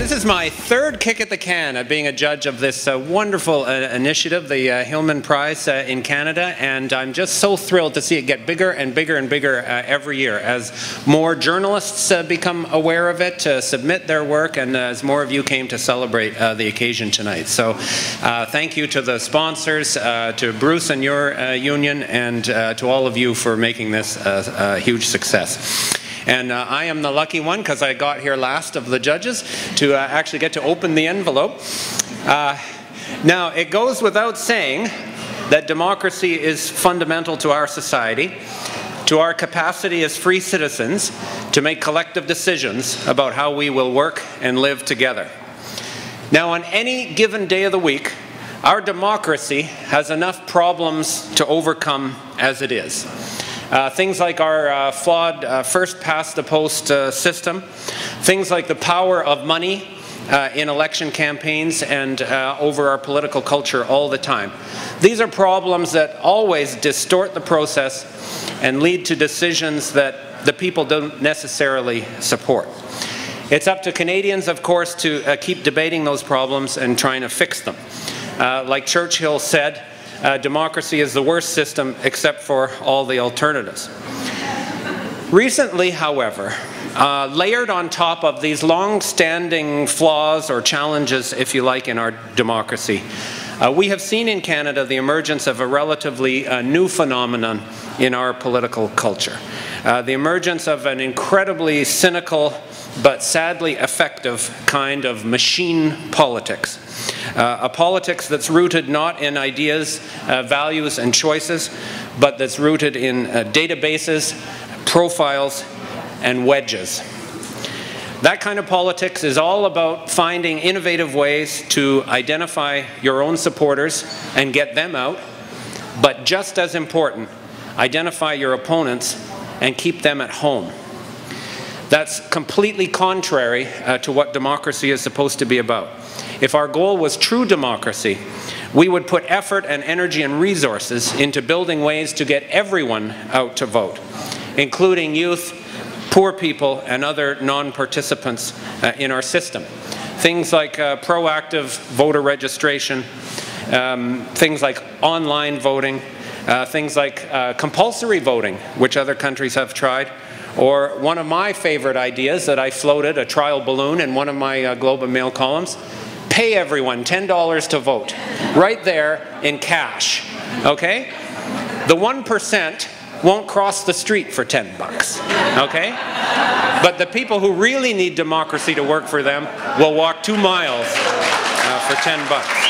This is my third kick at the can at being a judge of this wonderful initiative, the Hillman Prize in Canada, and I'm just so thrilled to see it get bigger and bigger and bigger every year as more journalists become aware of it, submit their work, and as more of you came to celebrate the occasion tonight. So thank you to the sponsors, to Bruce and your union, and to all of you for making this a huge success. And I am the lucky one, because I got here last of the judges, to actually get to open the envelope. Now, it goes without saying that democracy is fundamental to our society, to our capacity as free citizens to make collective decisions about how we will work and live together. Now, on any given day of the week, our democracy has enough problems to overcome as it is. Things like our flawed first-past-the-post system, things like the power of money in election campaigns and over our political culture all the time. These are problems that always distort the process and lead to decisions that the people don't necessarily support. It's up to Canadians, of course, to keep debating those problems and trying to fix them. Like Churchill said, democracy is the worst system except for all the alternatives. Recently, however, layered on top of these long-standing flaws or challenges, if you like, in our democracy, we have seen in Canada the emergence of a relatively new phenomenon in our political culture. The emergence of an incredibly cynical but sadly effective kind of machine politics. A politics that's rooted not in ideas, values, and choices, but that's rooted in databases, profiles, and wedges. That kind of politics is all about finding innovative ways to identify your own supporters and get them out, but just as important, identify your opponents and keep them at home. That's completely contrary to what democracy is supposed to be about. If our goal was true democracy, we would put effort and energy and resources into building ways to get everyone out to vote, including youth, poor people, and other non-participants in our system. Things like proactive voter registration, things like online voting, things like compulsory voting, which other countries have tried, or one of my favorite ideas that I floated, a trial balloon in one of my Globe and Mail columns, pay everyone $10 to vote, right there in cash, okay? The 1% won't cross the street for 10 bucks, okay? But the people who really need democracy to work for them will walk 2 miles for 10 bucks.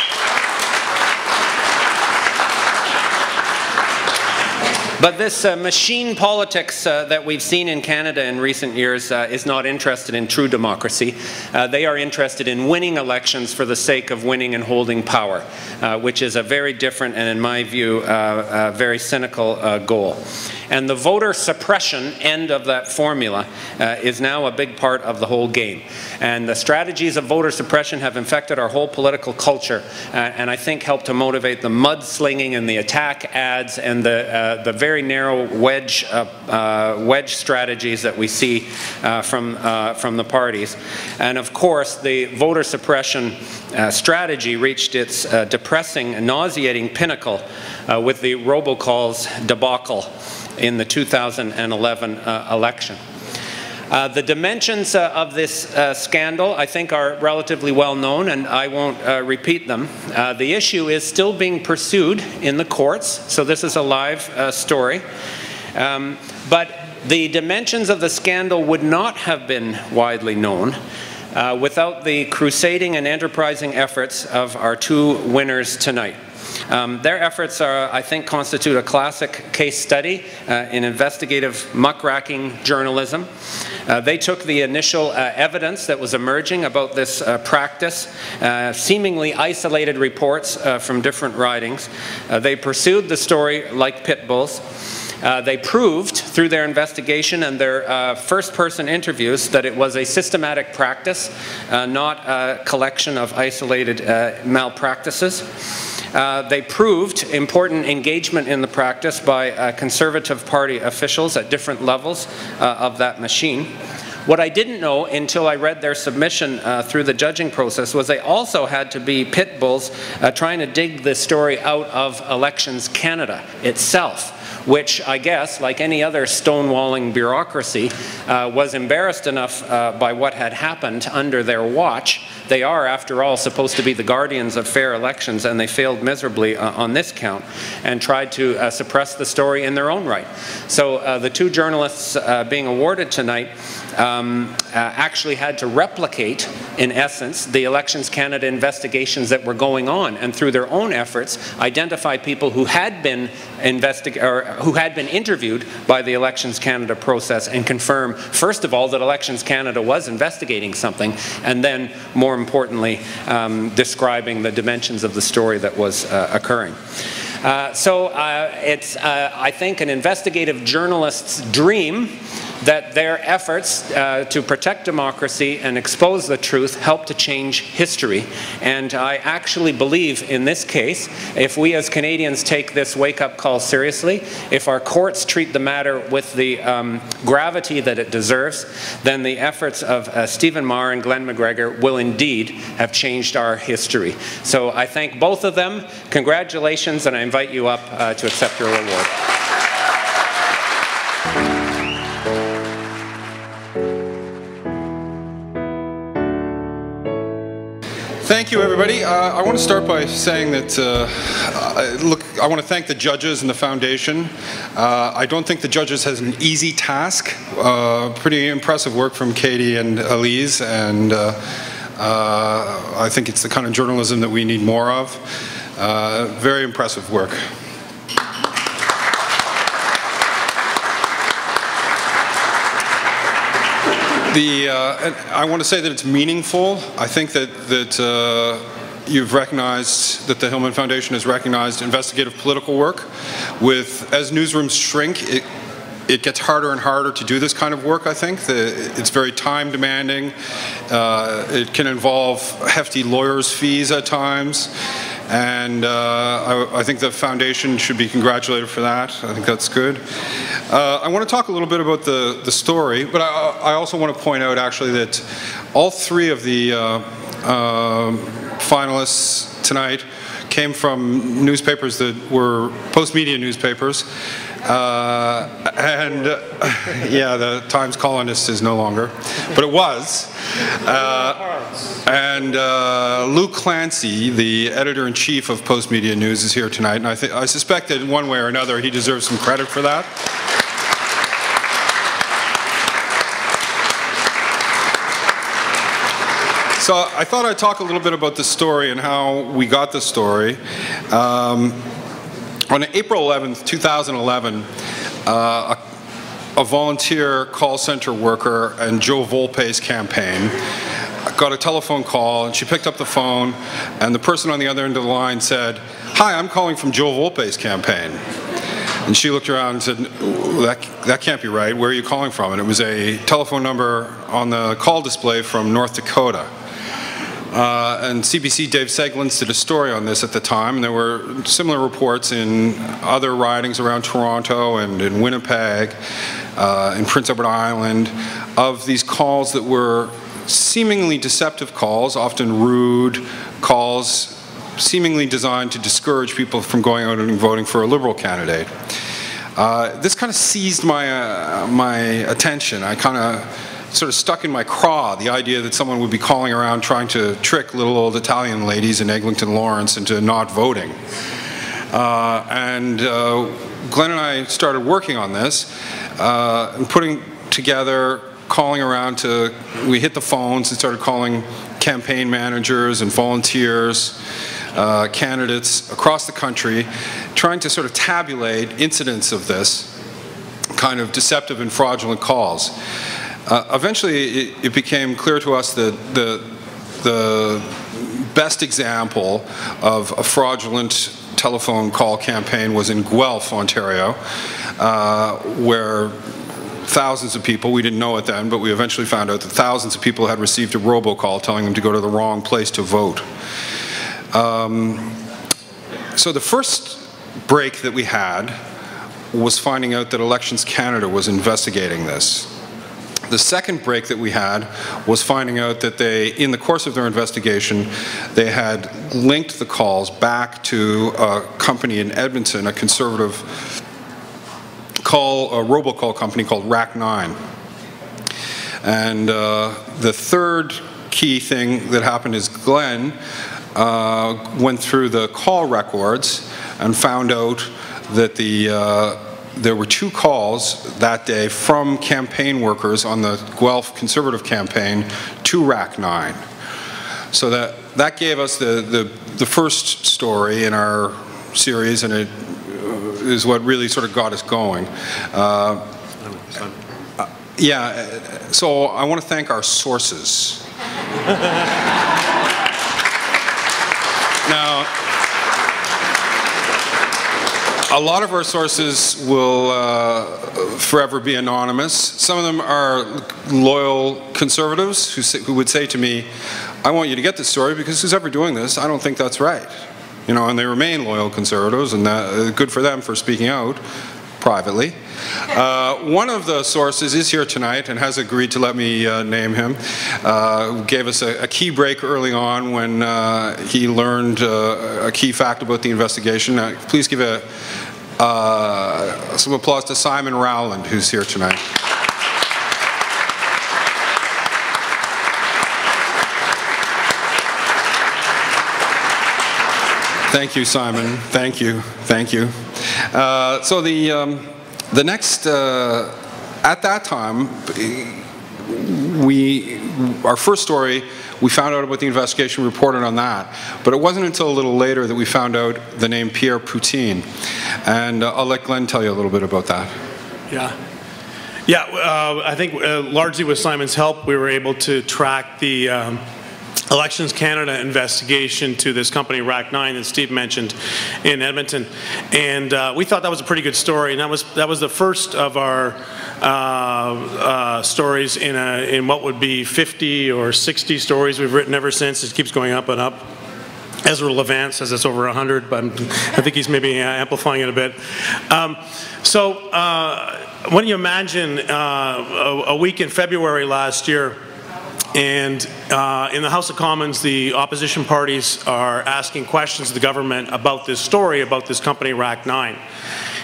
But this machine politics that we've seen in Canada in recent years is not interested in true democracy. They are interested in winning elections for the sake of winning and holding power, which is a very different and, in my view, a very cynical goal. And the voter suppression end of that formula is now a big part of the whole game. And the strategies of voter suppression have infected our whole political culture, and I think helped to motivate the mudslinging and the attack ads and the very narrow wedge strategies that we see from the parties. And of course, the voter suppression strategy reached its depressing and nauseating pinnacle with the Robocalls debacle in the 2011 election. The dimensions of this scandal, I think, are relatively well known, and I won't repeat them. The issue is still being pursued in the courts, so this is a live story. But the dimensions of the scandal would not have been widely known without the crusading and enterprising efforts of our two winners tonight. Their efforts, I think, constitute a classic case study in investigative muckraking journalism. They took the initial evidence that was emerging about this practice, seemingly isolated reports from different ridings. They pursued the story like pit bulls. They proved through their investigation and their first-person interviews that it was a systematic practice, not a collection of isolated malpractices. They proved important engagement in the practice by Conservative Party officials at different levels of that machine. What I didn't know until I read their submission through the judging process was they also had to be pit bulls trying to dig this story out of Elections Canada itself, which I guess, like any other stonewalling bureaucracy, was embarrassed enough by what had happened under their watch. They are, after all, supposed to be the guardians of fair elections, and they failed miserably on this count and tried to suppress the story in their own right. So the two journalists being awarded tonight actually had to replicate, in essence, the Elections Canada investigations that were going on, and through their own efforts identify people who had been interviewed by the Elections Canada process and confirm, first of all, that Elections Canada was investigating something, and then, more importantly, describing the dimensions of the story that was occurring. So it's, I think, an investigative journalist's dream that their efforts to protect democracy and expose the truth help to change history. And I actually believe in this case, if we as Canadians take this wake-up call seriously, if our courts treat the matter with the gravity that it deserves, then the efforts of Stephen Maher and Glen McGregor will indeed have changed our history. So I thank both of them. Congratulations, and I invite you up to accept your reward. Thank you, everybody. I want to start by saying that, look, I want to thank the judges and the foundation. I don't think the judges has an easy task. Pretty impressive work from Katie and Elise, and I think it's the kind of journalism that we need more of. Very impressive work. And I want to say that it's meaningful. I think that you've recognized, that the Hillman Foundation has recognized investigative political work. As newsrooms shrink, it gets harder and harder to do this kind of work, I think. It's very time demanding. It can involve hefty lawyers' fees at times. And I think the foundation should be congratulated for that. I think that's good. I want to talk a little bit about the story, but I also want to point out actually that all three of the finalists tonight came from newspapers that were post-media newspapers. Yeah, the Times Colonist is no longer, but it was. Luke Clancy, the editor-in-chief of Post Media News, is here tonight, and I suspect that in one way or another he deserves some credit for that. So I thought I'd talk a little bit about the story and how we got the story. On April 11th, 2011, a volunteer call center worker and Joe Volpe's campaign got a telephone call, and she picked up the phone, and the person on the other end of the line said, "Hi, I'm calling from Joe Volpe's campaign." And she looked around and said, that can't be right. Where are you calling from? And it was a telephone number on the call display from North Dakota. And CBC Dave Seglins did a story on this at the time, and there were similar reports in other ridings around Toronto and in Winnipeg, in Prince Edward Island, of these calls that were seemingly deceptive calls, often rude calls, seemingly designed to discourage people from going out and voting for a Liberal candidate. This kind of seized my attention. I kind of sort of stuck in my craw the idea that someone would be calling around trying to trick little old Italian ladies in Eglinton Lawrence into not voting. Glenn and I started working on this and putting together, calling around we hit the phones and started calling campaign managers and volunteers, candidates across the country, trying to sort of tabulate incidents of this kind of deceptive and fraudulent calls. Eventually, it became clear to us that the best example of a fraudulent telephone call campaign was in Guelph, Ontario, where thousands of people, we didn't know it then, but we eventually found out that thousands of people had received a robocall telling them to go to the wrong place to vote. So the first break that we had was finding out that Elections Canada was investigating this. The second break that we had was finding out that they, in the course of their investigation, they had linked the calls back to a company in Edmonton, a conservative robocall company called Rack9. And the third key thing that happened is Glen went through the call records and found out that there were 2 calls that day from campaign workers on the Guelph Conservative campaign to Rack9. So that gave us the first story in our series, and it is what really sort of got us going. Yeah, so I want to thank our sources. Now, a lot of our sources will forever be anonymous. Some of them are loyal conservatives who would say to me, I want you to get this story because who's ever doing this, I don't think that's right. You know, and they remain loyal conservatives, and good for them for speaking out privately. One of the sources is here tonight and has agreed to let me name him. Gave us a key break early on when he learned a key fact about the investigation. Please give some applause to Simon Rowland, who's here tonight. Thank you, Simon. Thank you. Thank you. So the next, at that time, our first story, we found out about the investigation, reported on that. But it wasn't until a little later that we found out the name Pierre Poutine. And I'll let Glen tell you a little bit about that. Yeah, I think largely with Simon's help, we were able to track the Elections Canada investigation to this company Rack9 that Steve mentioned in Edmonton, and we thought that was a pretty good story. And that was the first of our stories in what would be 50 or 60 stories we've written ever since. It keeps going up and up. Ezra Levant says it's over 100, but I think he's maybe amplifying it a bit. When you imagine a week in February last year, and in the House of Commons, the opposition parties are asking questions of the government about this story, about this company Rack9.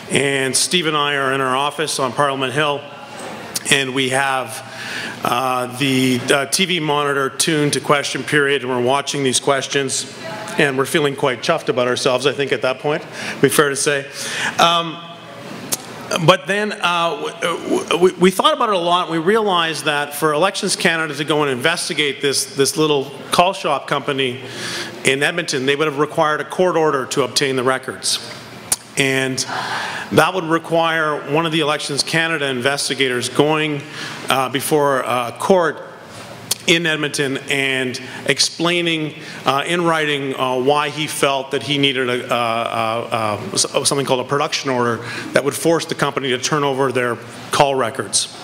And Steve and I are in our office on Parliament Hill, and we have the TV monitor tuned to question period, and we're watching these questions, and we're feeling quite chuffed about ourselves, I think, at that point, it'd be fair to say. But then we thought about it a lot, and we realized that for Elections Canada to go and investigate this little call shop company in Edmonton, they would have required a court order to obtain the records. And that would require one of the Elections Canada investigators going before a court in Edmonton and explaining in writing why he felt that he needed something called a production order that would force the company to turn over their call records.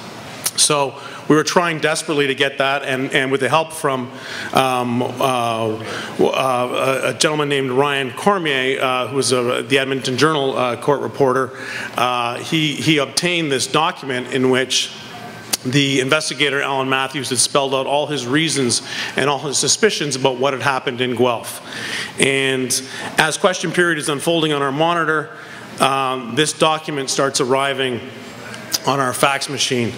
So we were trying desperately to get that, and with the help from a gentleman named Ryan Cormier, who was the Edmonton Journal court reporter, he obtained this document in which the investigator, Alan Matthews, had spelled out all his reasons and all his suspicions about what had happened in Guelph. And as question period is unfolding on our monitor, this document starts arriving on our fax machine.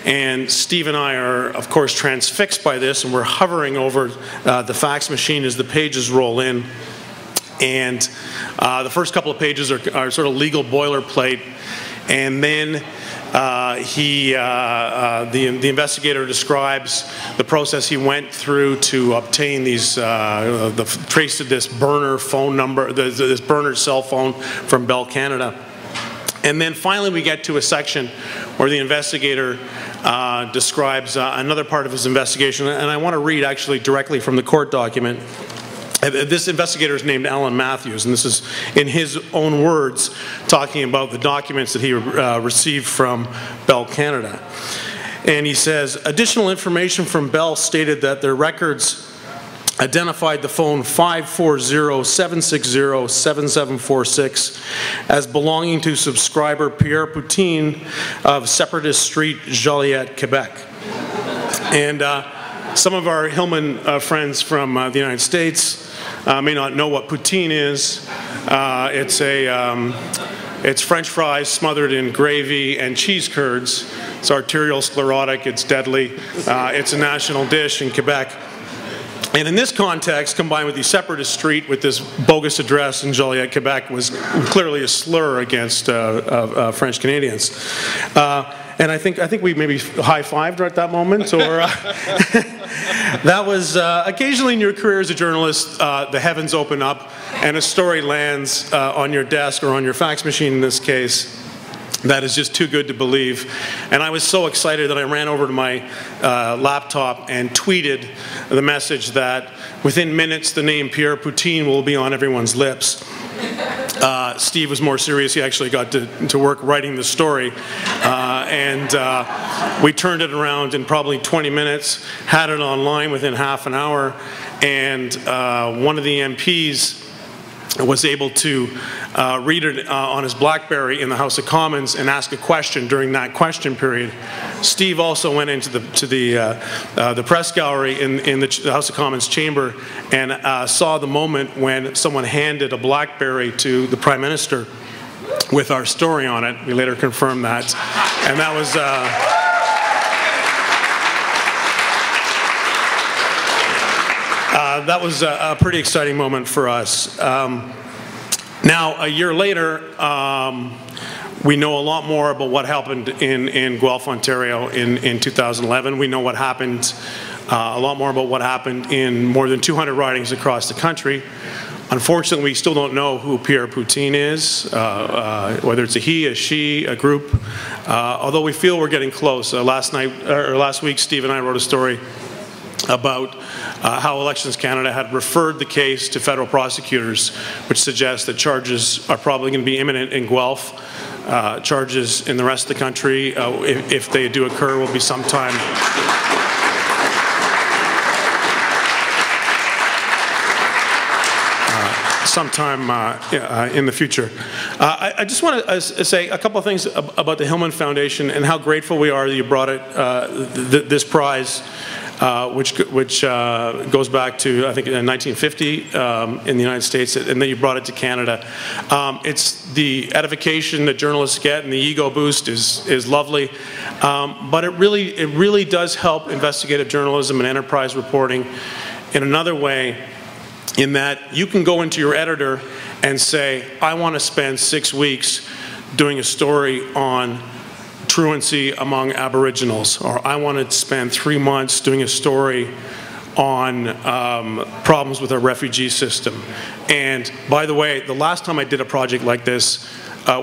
And Steve and I are, of course, transfixed by this, and we're hovering over the fax machine as the pages roll in. And the first couple of pages are sort of legal boilerplate. And then the investigator describes the process he went through to obtain these, the trace of this burner phone number, this burner cell phone from Bell Canada. And then finally we get to a section where the investigator describes another part of his investigation, and I want to read actually directly from the court document. This investigator is named Alan Matthews, and this is in his own words talking about the documents that he received from Bell Canada. And he says, additional information from Bell stated that their records identified the phone 540-760-7746 as belonging to subscriber Pierre Poutine of Separatist Street, Joliet, Quebec. And some of our Hillman friends from the United States may not know what poutine is. It's French fries smothered in gravy and cheese curds. It's arteriosclerotic, it's deadly. It's a national dish in Quebec. And in this context, combined with the Separatist Street with this bogus address in Joliet, Quebec, was clearly a slur against French Canadians. And I think we maybe high-fived at that moment, or that was occasionally in your career as a journalist, the heavens open up and a story lands on your desk or on your fax machine in this case. That is just too good to believe. And I was so excited that I ran over to my laptop and tweeted the message that within minutes the name Pierre Poutine will be on everyone's lips. Steve was more serious. He actually got to work writing the story. And we turned it around in probably 20 minutes, had it online within half an hour, and one of the MPs was able to read it on his BlackBerry in the House of Commons and ask a question during that question period. Steve also went into the press gallery in the House of Commons chamber and saw the moment when someone handed a BlackBerry to the Prime Minister with our story on it. We later confirmed that. And that was... that was a pretty exciting moment for us. Now, a year later, we know a lot more about what happened in Guelph, Ontario in 2011. We know what happened, a lot more about what happened in more than 200 ridings across the country. Unfortunately, we still don't know who Pierre Poutine is, whether it's a he, a she, a group, although we feel we're getting close. Last week, Steve and I wrote a story about how Elections Canada had referred the case to federal prosecutors, which suggests that charges are probably going to be imminent in Guelph. Charges in the rest of the country, if they do occur, will be sometime in the future. I just want to say a couple of things about the Hillman Foundation and how grateful we are that you brought it this prize, which goes back to, I think, 1950 in the United States, and then you brought it to Canada. It's the edification that journalists get and the ego boost is lovely, but it really does help investigative journalism and enterprise reporting in another way, in that you can go into your editor and say, I want to spend 6 weeks doing a story on truancy among Aboriginals, or I want to spend 3 months doing a story on problems with our refugee system. And by the way, the last time I did a project like this,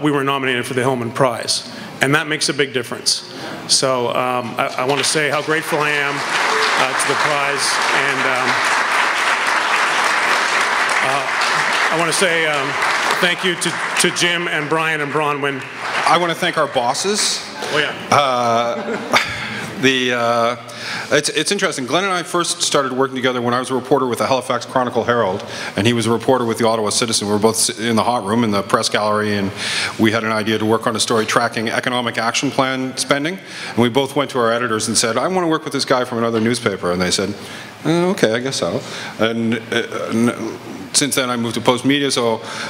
we were nominated for the Hillman Prize, and that makes a big difference. So I want to say how grateful I am to the prize, and I want to say thank you to Jim and Brian and Bronwyn. I want to thank our bosses. Oh yeah. It's interesting. Glenn and I first started working together when I was a reporter with the Halifax Chronicle Herald, and he was a reporter with the Ottawa Citizen. We were both in the hot room in the press gallery, and we had an idea to work on a story tracking economic action plan spending. And we both went to our editors and said, I want to work with this guy from another newspaper. And they said, okay, I guess so. And since then I moved to Post Media,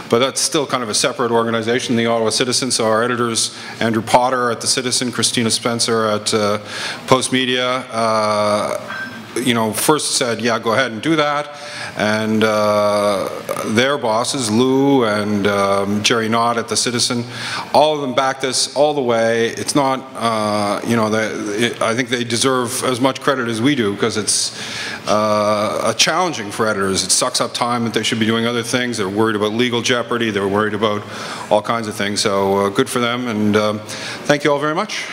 but that's still kind of a separate organization, the Ottawa Citizen. So our editors, Andrew Potter at the Citizen, Christina Spencer at Post Media, first said, yeah, go ahead and do that. And their bosses, Lou and Jerry Knott at the Citizen, all of them backed us all the way. It's not, I think they deserve as much credit as we do, because it's challenging for editors. It sucks up time that they should be doing other things. They're worried about legal jeopardy. They're worried about all kinds of things. So good for them, and thank you all very much.